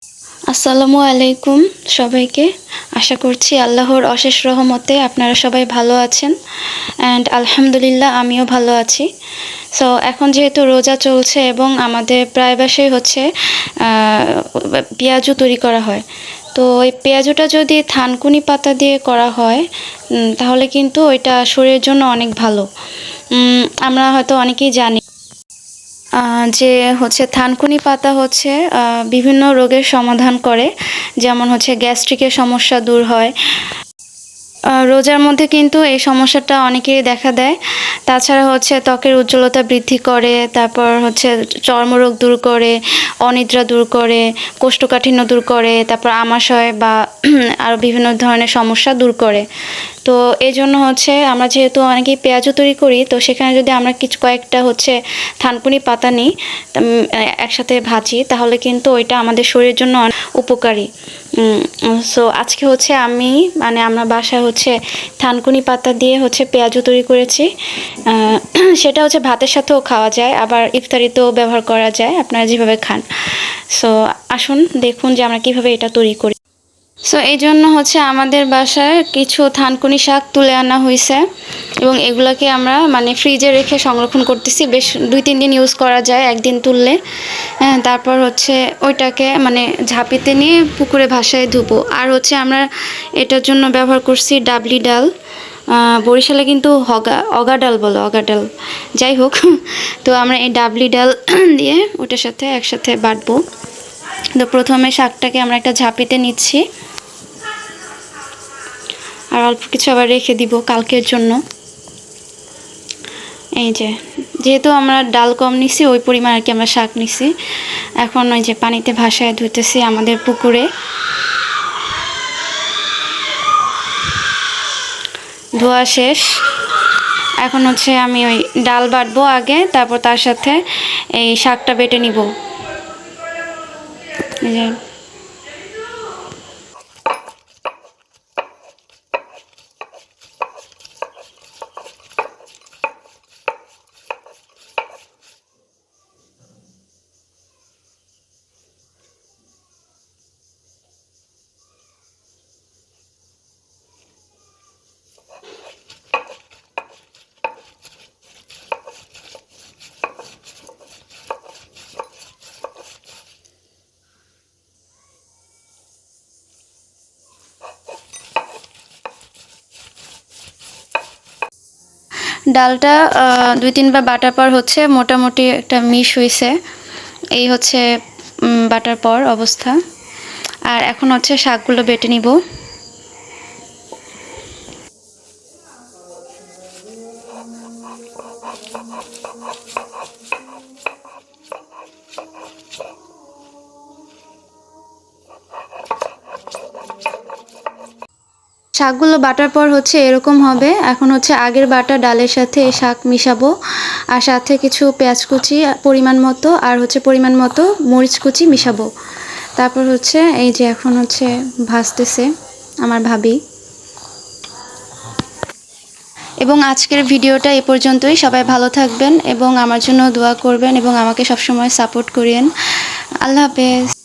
আসসালামু আলাইকুম সবাইকে। আশা করছি আল্লাহর অশেষ রহমতে আপনারা সবাই ভালো আছেন অ্যান্ড আলহামদুলিল্লাহ আমিও ভালো আছি। সো এখন যেহেতু রোজা চলছে এবং আমাদের প্রায় বাসায় হচ্ছে পেঁয়াজু তৈরি করা হয়। তো এই পেঁয়াজুটা যদি থানকুনি পাতা দিয়ে করা হয় তাহলে কিন্তু ওইটা শরীরের জন্য অনেক ভালো। আমরা হয়তো অনেকেই জানি যে হচ্ছে থানকুনি পাতা হচ্ছে বিভিন্ন রোগের সমাধান করে, যেমন হচ্ছে গ্যাস্ট্রিকের সমস্যা দূর হয়। রোজার মধ্যে কিন্তু এই সমস্যাটা অনেকেরই দেখা দেয়। তাছাড়া হচ্ছে ত্বকের উজ্জ্বলতা বৃদ্ধি করে, তারপর হচ্ছে চর্মরোগ দূর করে, অনিদ্রা দূর করে, কোষ্ঠকাঠিন্য দূর করে, তারপর আমাশয় বা আরও বিভিন্ন ধরনের সমস্যা দূর করে। তো এই জন্য হচ্ছে আমরা যেহেতু অনেকেই পেঁয়াজও তৈরি করি, তো সেখানে যদি আমরা কয়েকটা হচ্ছে থানকুনি পাতা নিই, একসাথে ভাজি, তাহলে কিন্তু ওইটা আমাদের শরীরের জন্য অনেক উপকারী। সো আজকে হচ্ছে আমরা বাসায় হচ্ছে থানকুনি পাতা দিয়ে হচ্ছে পেঁয়াজু তৈরি করেছি। সেটা হচ্ছে ভাতের সাথেও খাওয়া যায়, আবার ইফতারিতেও ব্যবহার করা যায়, আপনারা যেভাবে খান। সো আসুন দেখুন যে আমরা কীভাবে এটা তৈরি করি। সো এই জন্য হচ্ছে আমাদের বাসায় কিছু থানকুনি শাক তুলে আনা হয়েছে এবং এগুলোকে আমরা ফ্রিজে রেখে সংরক্ষণ করতেছি। বেশ 2-3 দিন ইউজ করা যায় একদিন তুললে। তারপর হচ্ছে ওইটাকে ঝাঁপিতে নিয়ে পুকুরে ভাসায় ধুবো। আর হচ্ছে আমরা এটার জন্য ব্যবহার করছি ডাবলি ডাল। বরিশালে কিন্তু অগা ডাল বলো, অগা ডাল, যাই হোক। তো আমরা এই ডাবলি ডাল দিয়ে ওটার সাথে একসাথে বাটবো। তো প্রথমে শাকটাকে আমরা একটা ঝাঁপিতে নিচ্ছি, আর অল্প কিছু আবার রেখে দিব কালকের জন্য। এই যেহেতু আমরা ডাল কম নিছি, ওই পরিমাণ আর কি আমরা শাক নিছি। এখন ওই যে পানিতে ভাসায় ধুতেছি আমাদের পুকুরে। ধোয়া শেষ। এখন হচ্ছে আমি ওই ডাল বাটবো আগে, তারপর তার সাথে এই শাকটা বেটে নিব। এই যে ডালটা 2-3 বার বাটার পর হচ্ছে মোটামুটি একটা মিশ হয়েছে। এই হচ্ছে বাটার পর অবস্থা। আর এখন হচ্ছে শাকগুলো বেটে নিব। শাকগুলো বাটার পর হচ্ছে এরকম হবে। এখন হচ্ছে আগের বাটা ডালের সাথে এই শাক মিশাবো, আর সাথে কিছু পেঁয়াজ কুচি পরিমাণ মতো, আর হচ্ছে পরিমাণ মতো মরিচ কুচি মিশাবো। তারপর হচ্ছে এই যে এখন হচ্ছে ভাজতেছে আমার ভাবি। এবং আজকের ভিডিওটা এ পর্যন্তই। সবাই ভালো থাকবেন এবং আমার জন্য দোয়া করবেন এবং আমাকে সবসময় সাপোর্ট করিয়েন। আল্লাহ হাফেজ।